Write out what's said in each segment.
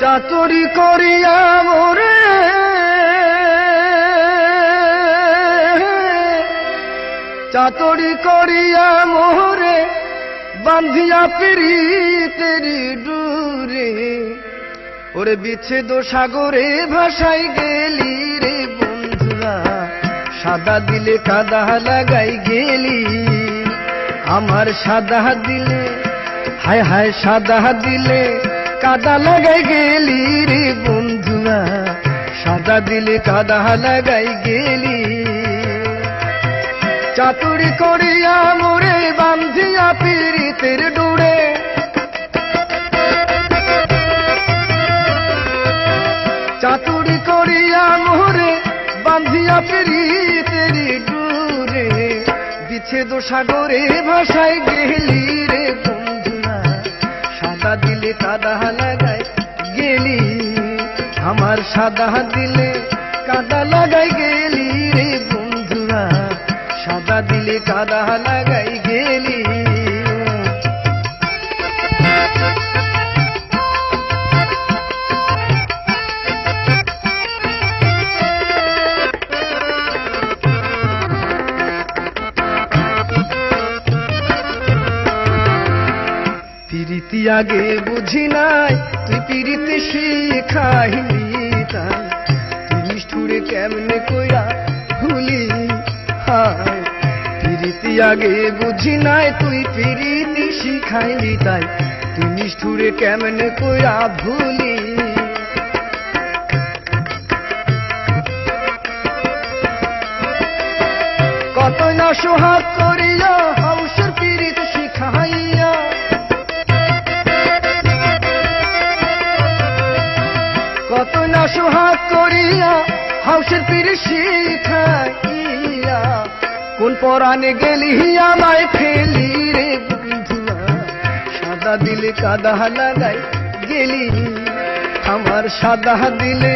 চাতুরি করিয়া মোরে চাতুরি করিয়া মোরে বান্ধিয়া পিরিতেরি ডুরে ওরে বিচ্ছেদ সাগরে ভাসাই গেলি রে বন্ধুরা সাদা দিলে কাদা লাগাই গেলি আমার সাদা দিলে হায় হায় সাদা দিলে কাদা লাগাই গেলি রে বন্ধুরা সাদা দিলে কাদা লাগাই গেলি চাতুরি করিয়া মোরে বান্ধিয়া পিরিতের ডুরে চাতুরি করিয়া মোরে বান্ধিয়া পিরিতের ডুরে বিচ্ছেদ সাগরে ভাসাই গেলি রে বন্ধুরা সাদা দিলে কাদা লাগাই গেলি আমার সাদা দিলে কাদা লাগাই গেলি রে বন্ধুরা সাদা দিলে কাদা লাগাই গেলি পিরিতি আগে বুঝি নাই তুই পিরিতি শিখাইলি তাই তুই নিষ্ঠুরে কেমনে কইরা ভুলি হায় পিরিতি আগে বুঝি নাই তুই পিরিতি শিখাইলি তাই তুই নিষ্ঠুরে কেমনে কইরা ভুলি কত না সোহাগ করিয়া হাউসের পিরিত শিখাইয়া কত না সোহাগ করিয়া হাউসের পিরিত শিখাইয়া কোন পরাণে গেলি আমায় ফেলি রে বন্ধুরা সাদা দিলে কাদা লাগাই গেলি আমার সাদা দিলে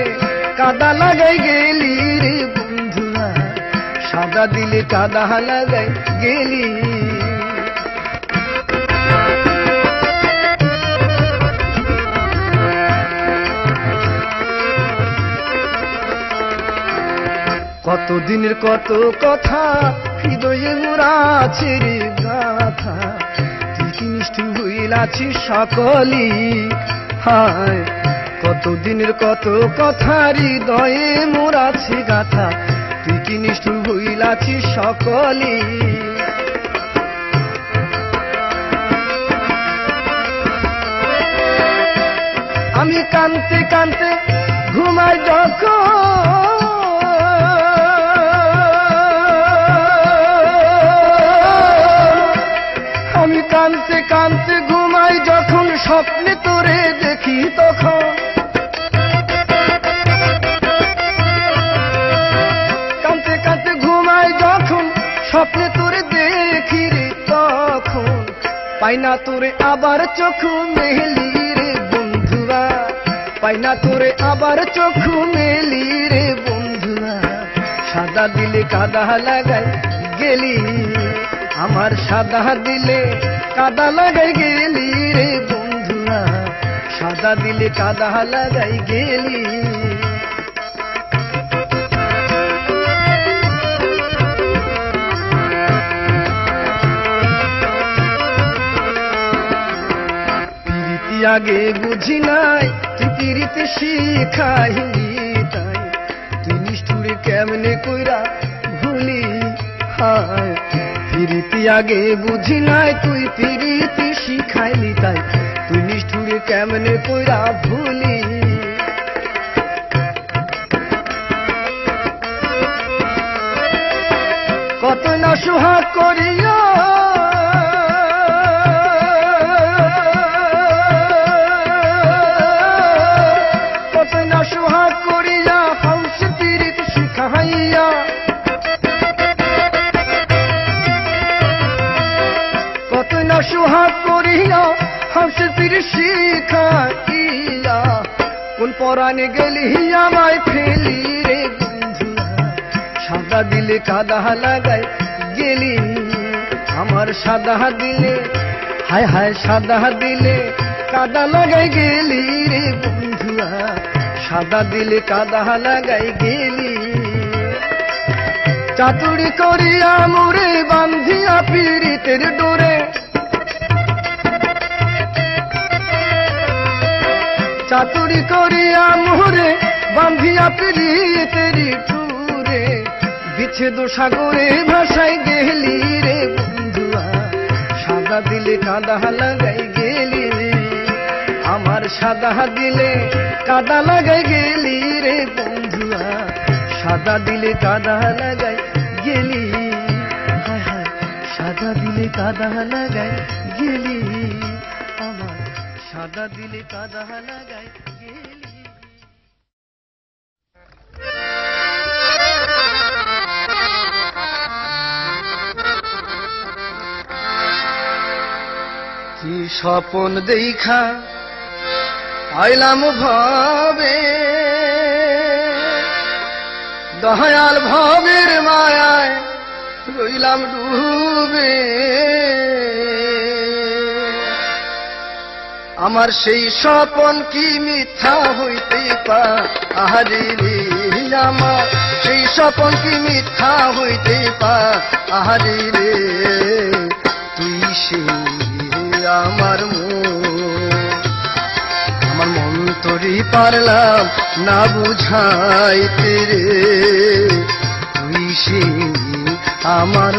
কাদা লাগাই গেলি রে বন্ধুরা সাদা দিলে কাদা লাগাই গেলি কতদিনের কত কথা হৃদয়ে মোরা ছেড়ে গাথা তুই কি নিষ্ঠুর হইলাছি সকলি হায় কতদিনের কত কথা হৃদয়ে মোরা ছে গাথা তুই কি নিষ্ঠুর হইলাছি সকলি আমি কানতে কানতে ঘুমাই যখন আমি কানতে কানতে ঘুমাই যখন স্বপ্নে তোরে দেখি তখন কানতে কানতে ঘুমাই যখন স্বপ্নে তোরে দেখি রে তখন পাই না তোরে আবার চোখ মেলি রে বন্ধুরা পাই না তোরে আবার চোখ মেলি রে বন্ধুরা সাদা দিলে কাদা লাগাই গেলি আমার সাদা দিলে কাদা লাগাই গেলি রে বন্ধুরা সাদা দিলে কাদা লাগাই গেলি পিরিতি আগে বুঝি নাই তুই পিরিতি শিখাইলি তাই তুই নিষ্ঠুরে কেমনে কইরা ভুলি হায় পিরিতি আগে বুঝি নাই তুই পিরিতি শিখাইলি তাই তুই নিষ্ঠুরে কেমনে কইরা ভুলি কত না সোহাগ করিয়া কত না সোহাগ করিয়া হাউস পিরিত শিখাইয়া কত না সোহাগ করিয়া হাউসের পিরিত শিখাইয়া কোন পরাণে গেলি আমায় ফেলি রে বন্ধুরা সাদা দিলে কাদা লাগাই গেলি আমার সাদা দিলে হায় হায় সাদা দিলে কাদা লাগাই গেলি রে বন্ধুরা সাদা দিলে কাদা লাগাই গেলি চাতুরি করিয়া মোরে বান্ধিয়া পীড়িতের ডোরে চাতুরি করিয়া মোরে বান্ধিয়া পীড়িতের টুরে বিচ্ছেদ সাগরে ভাসাই গেলি রে বন্ধুয়া সাদা দিলে কাদা লাগাই গেলি আমার সাদা দিলে কাদা লাগাই গেলি রে বন্ধুয়া সাদা দিলে কাদা লাগাই গেলি হায় হায় সাদা দিলে কাদা লাগাই গেলি আমার সাদা দিলে কাদা লাগাই গেলি কি স্বপন দেখা আইলাম ভাবে দয়াল ভবের মায়ায় রইলাম ডুবে আমার সেই স্বপন কি মিথ্যা হইতে পারে রে আমার সেই স্বপন কি মিথ্যা হইতে পারে রে তুই সেই আমার মন তোরই পারলাম না বুঝাইতে রে তুই সেই আমার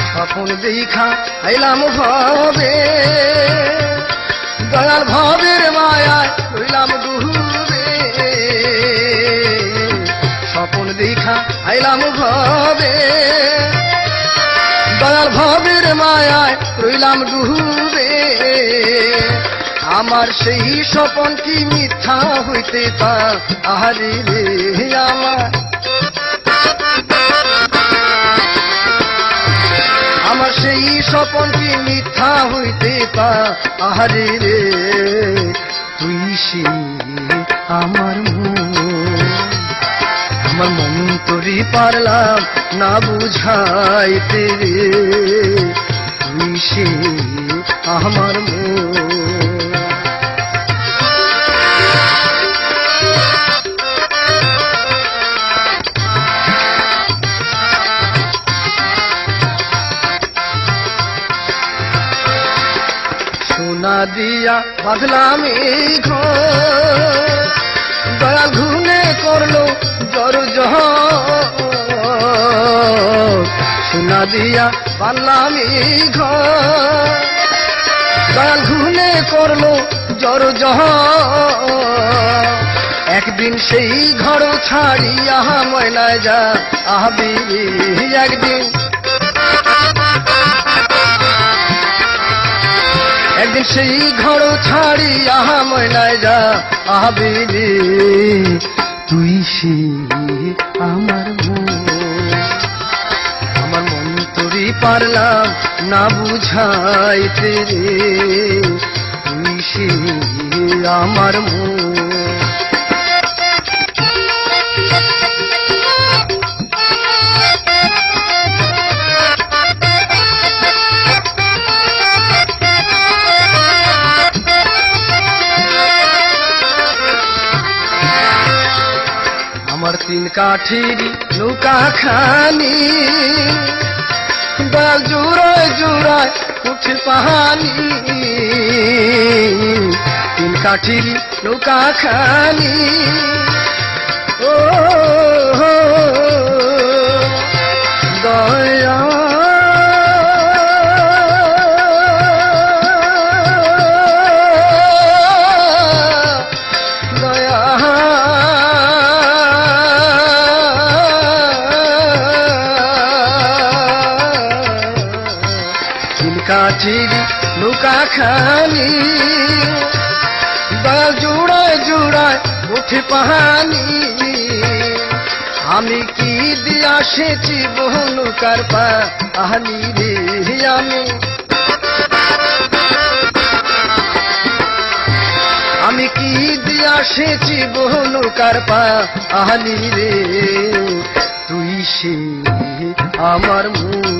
স্বপন দেখা আইলাম ভাবে দয়াল ভবের মায়ায় রইলাম ডুবে স্বপন দেখা আইলাম ভাবে দয়াল ভবের মায়ায় রইলাম ডুবে আমার সেই স্বপন কি মিথ্যা হইতে পারে রে আমার সেই স্বপন কি মিথ্যা হইতে পারে রে তুই সেই আমার মন তোরই পারলাম না বুঝাইতে রে তুই সেই আমার সোনা দিয়া বাঁধলাম এই ঘর দয়াল ঘুমে করলো জর সোনা দিয়া বাঁধলাম এই ঘর দয়াল ঘুমে করলো জর একদিন সেই ঘর ছাড়িয়া ময়নায় যা আহবি একদিন সেই ঘর ছাড়িয়া ময়নায় যা আহবি তুই সেই আমার মন তোরই পারলাম না বুঝাইতে রে তুই সেই আমার আমার তিন কাঠির নৌকা খানি দয়াল জুড়ায় জুড়ায় উঠে পাহানি তিন কাঠির নৌকা খানি ও দয়া কাঠির নৌকা খানি দয়াল জুড়ায় জুড়ায় উঠে পাহানি আমি কি দিয়া সেচি বহু নৌকার পাহানি রে আমি কি দিয়া সেচি বহনুকার পা আহালি রে তুই সে আমার মন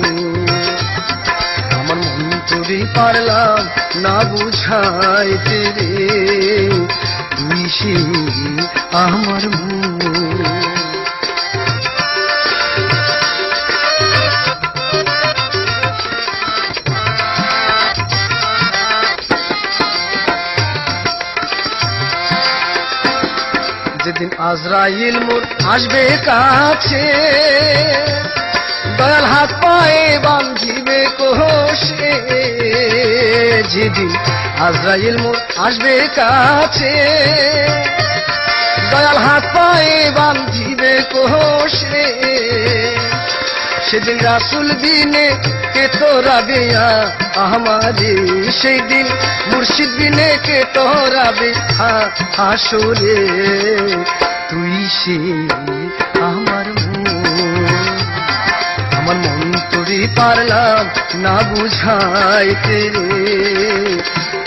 তোরে পারলাম না বুঝাইতে রে তুই সে আমার যেদিন আজরাইল মোর আসবে কাছে দয়াল হাত পায়ে বাঁধিবে কোষে যেদিন আজরাইল মোর আসবে কাছে দয়াল হাত পায়ে বাঁধিবে কোষে সেদিন রাসুল বিনে কে তোরাবে আমারে সেই দিন মুর্শিদ বিনে কে তোরাবে হাসরে তুই সে আমার মন তোরে পারলাম না বুঝাইতে রে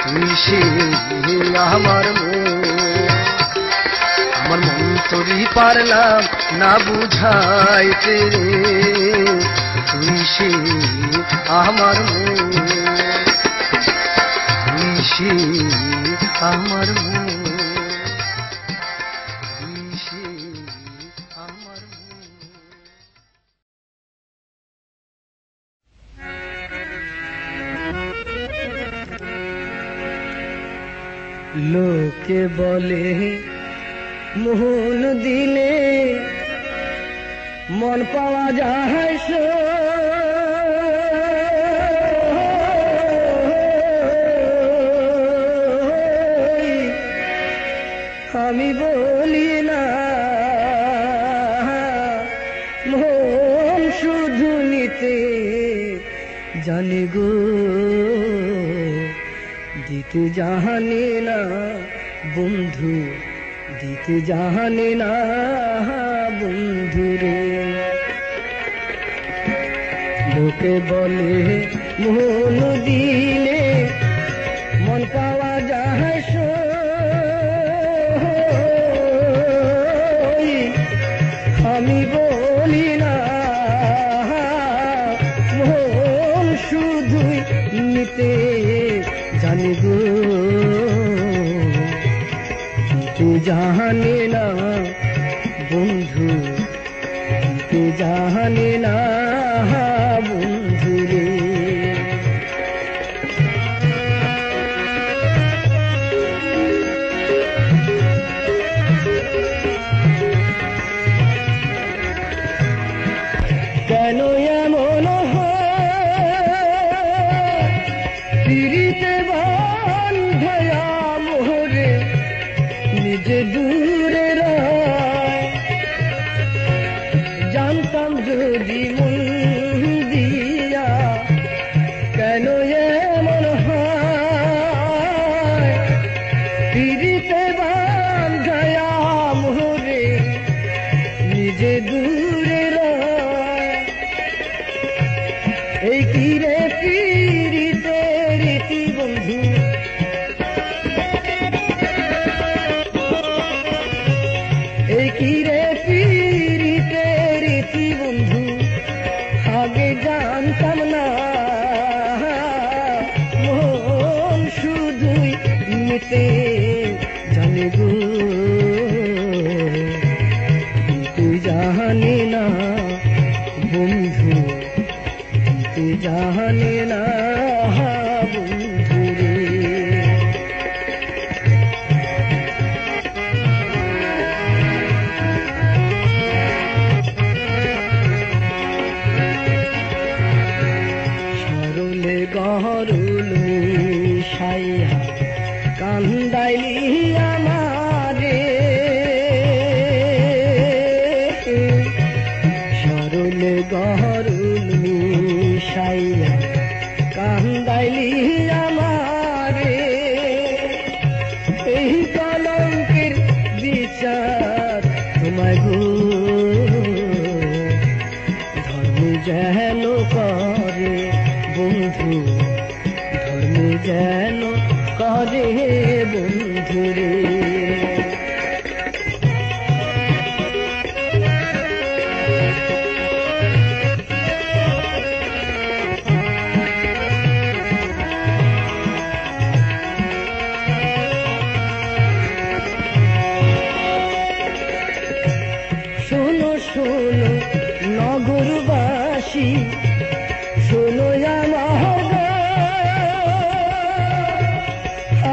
তুই সে আমার মন তোরে পারলাম না বুঝাইতে রে তুই সে আমার তুই সে আমার তুই সে আমার লোকে বলে মোহন দিলে মন পাওয়া যায় আমি বলি না মন শুধু নিতে জানি গো দিতে জানি না বন্ধু দিতে জানি না বন্ধুরে লোকে বলে মন দিলে মন পাওয়া যায় আমি বলি না মন শুধুই নিতে জানি গো দিতে জানি না বন্ধু দিতে জানি না বন্ধুরে কেন এমন পিরিতে বান্ধয়া মোহরে নিজে দূরে জানতাম যদি মন দিয়া কেন এমন হয় পিরিতে বান্ধয়া মোহরে নিজে দূরে এই কি রে পিরিতে রীতি বন্ধু এই কি রে পিরিতে রীতি বন্ধু আগে জানতাম না মন শুধুই নিতে জানি গো তুই জানি না বন্ধু তুই জানি না বন্ধুরে সরলে গহরুল মিশাইয়া কান্দাইলি আমারে সরলে গহরুল মিশাইয়া কান্দাইলি আমারে এই কলঙ্কের বিচার তোমায় গো ধর্ম যেন করে বন্ধু ধর্ম যেন করে বন্ধুরে ভালোবাসি শোনো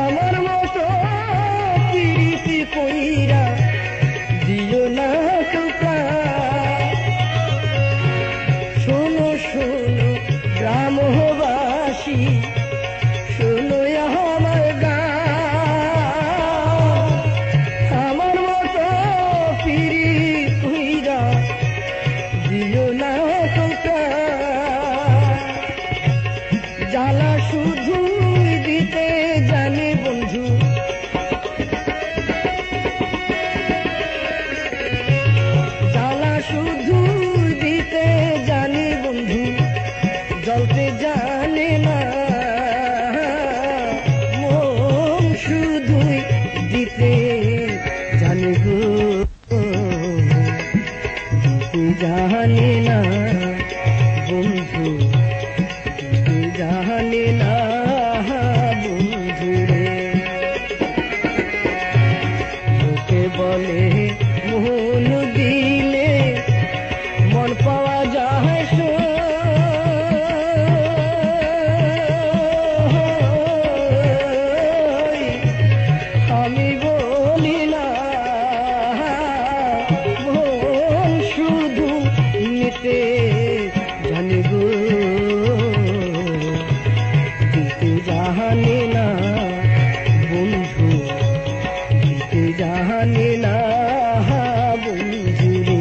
আমার মতো প্রীতি কইরা দিও না টুকরা শোনো শোনো গ্রামবাসী শোনো আমার গান আমার মতো প্রীতি কইরা দিও না টুকরা জ্বালা শুধু দিতে জানি বন্ধু জ্বালা শুধু দিতে জানি বন্ধু জ্বলতে জানে না মন শুধুই দিতে জানি গো দিতে জানে না বন্ধু জানে না বন্ধুরে লোকে বলে মন দিলে মন পাওয়া যায় আমি বলি না মন শুধু নিতে জানি গো জানে না বন্ধু দিতে জানে না বন্ধু রে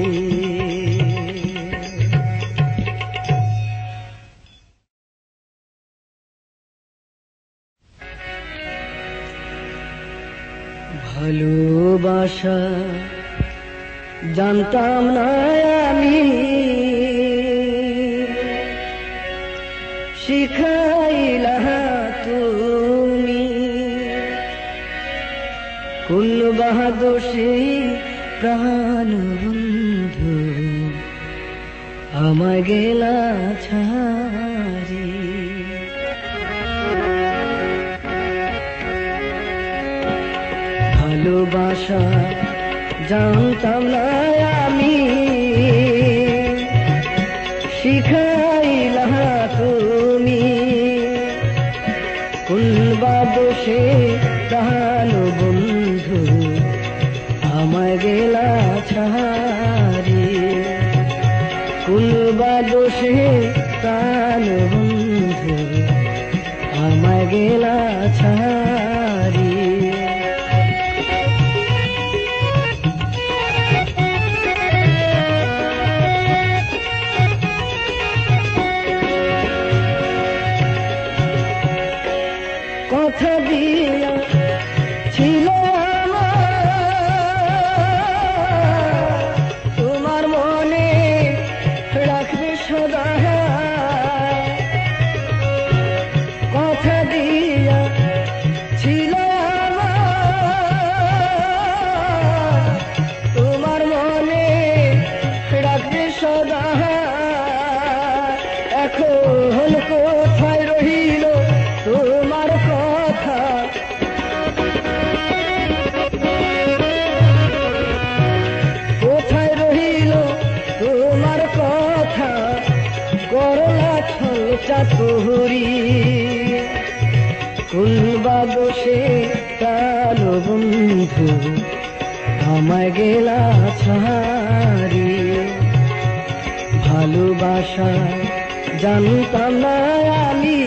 ভালোবাসা জানতাম না আমি শিখাইলা তুমি কোন বাহাদোষে প্রাণ বন্ধু আমায় গেলা ছাড়ি ভালোবাসা জানতাম না আমি শিখাইলা তুমি কোন বাদোষে প্রাণ বন্ধু আমায় গেলা ছাড়ি কোন বাদোষে প্রাণ বন্ধু আমায় গেলা ছাড়ি কথা দিয়া ছিল তোমার মনে রাখবে সদা কথা দিয়া ছিল তোমার মনে রাখবে সদা এখন কোথায় রহিল তোমার কথা কোথায় রহিল তোমার কথা করলা ছল চাতুরি কোন বাদোষে প্রাণ বন্ধু আমায় গেলা ছাড়ি ভালোবাসা জানতাম না আমি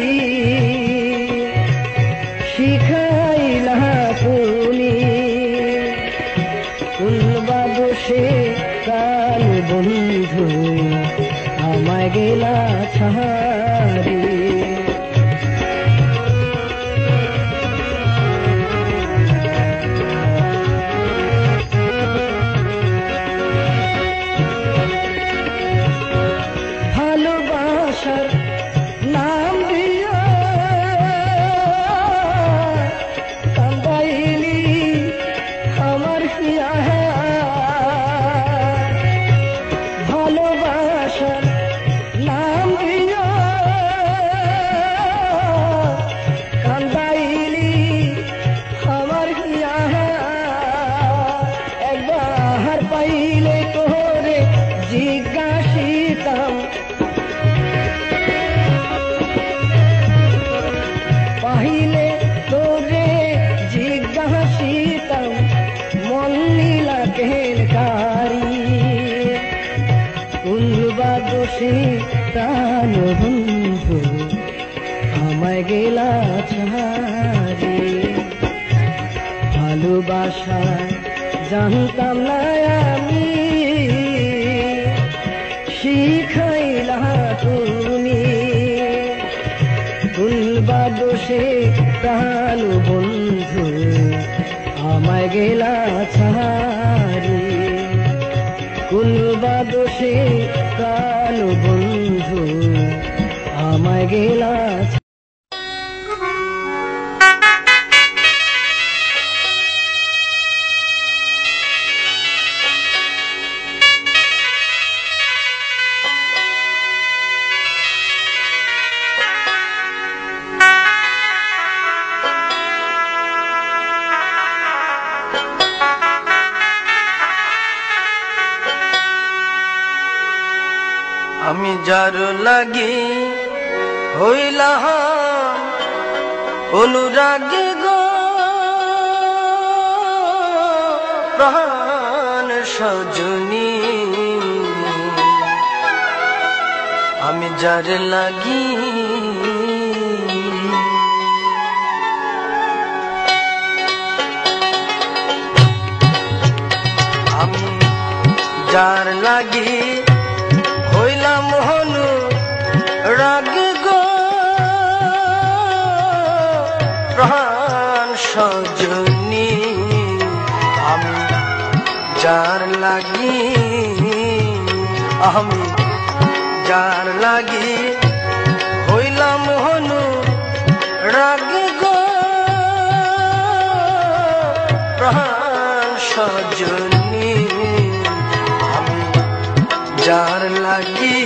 শিখাইলা তুমি কোন বাদোষে প্রাণ বন্ধু আমায় গেলা ছাড়ি ভালোবাসার নাম দিয়া কান্দাইলি আমার হিয়া ভালোবাসার নাম দিয়া কান্দাইলি আমার হিয়া একবার পাইলে তোরে জিজ্ঞাসিতাম দোষে প্রাণ বন্ধু আমায় গেলা ছাড়ি। ভালোবাসায় জানতাম না আমি, শিখাইলা তুমি। ভুলবা দোষে প্রাণ বন্ধু আমায় গেলা ছাড়ি। ভুলবা দোষে প্রাণ বন্ধু আমায় গেলা। আমি যার লাগি হইলাম অনুরাগী গো প্রাণ সজনী। আমি যার লাগি আমি যার লাগি হইলাম হনু রাগী গো প্রাণ সজনী। আমি যার লাগি আমি যার লাগি হইলাম হনু রাগী গো প্রাণ সজনী। আমি যার লাগি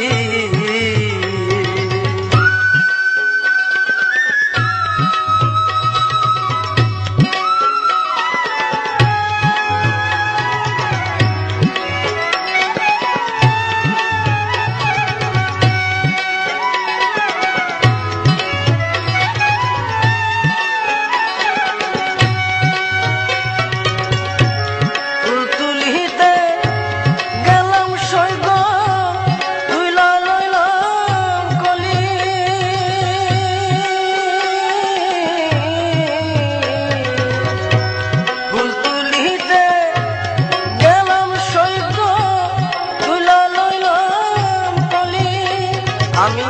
আমি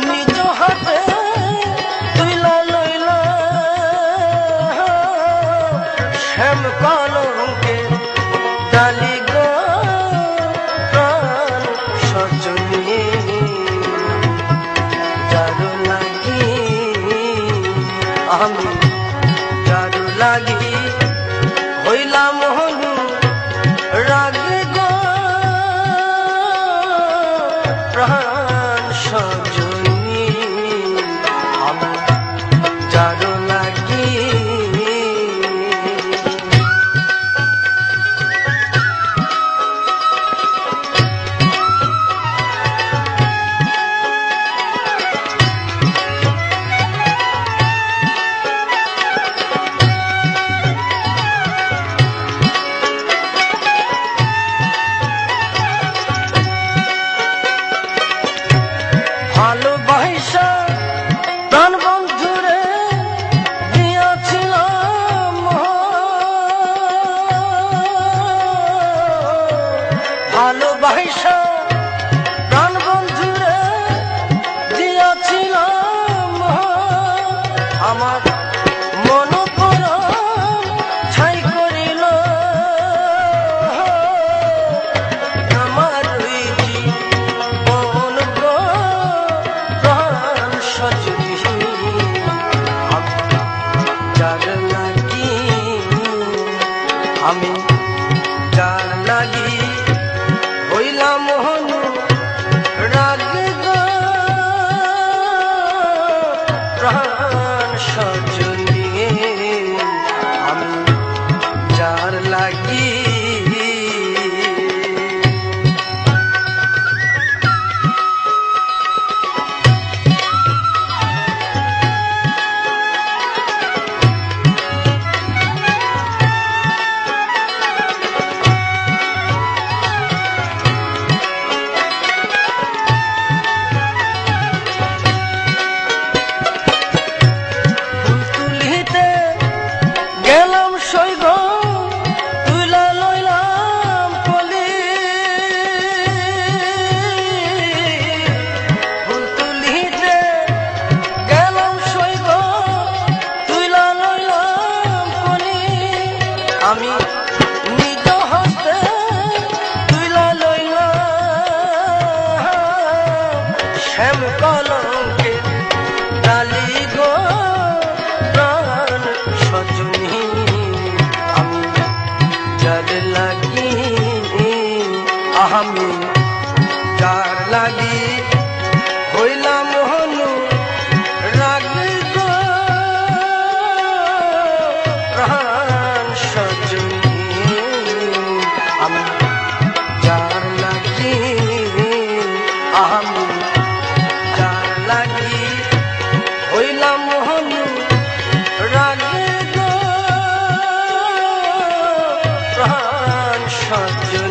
নিজ হাতে তুইলা লইলাম শ্যাম কলঙ্কে ডালি গো প্রাণ সজনী। যার লাগি আমি যার লাগি হইলাম হনু রাগী গো প্রাণ সজনী। আমি যার লাগি ভালোবাসা প্রাণ বন্ধুরে দিয়াছিলাম ভালোবাসা প্রাণ বন্ধুরে দিয়াছিলাম আমার মন পরাণ ছাই করিল আমার জীবন গো প্রাণ সজনী। যার লাগি আমি যার লাগি হইলাম হনু রাগী গো প্রাণ সজনী। আমি যার লাগি সজনী আমি যার লাগি আমি যার লাগি হইলাম হনু রাগে গো প্রাণ সজনী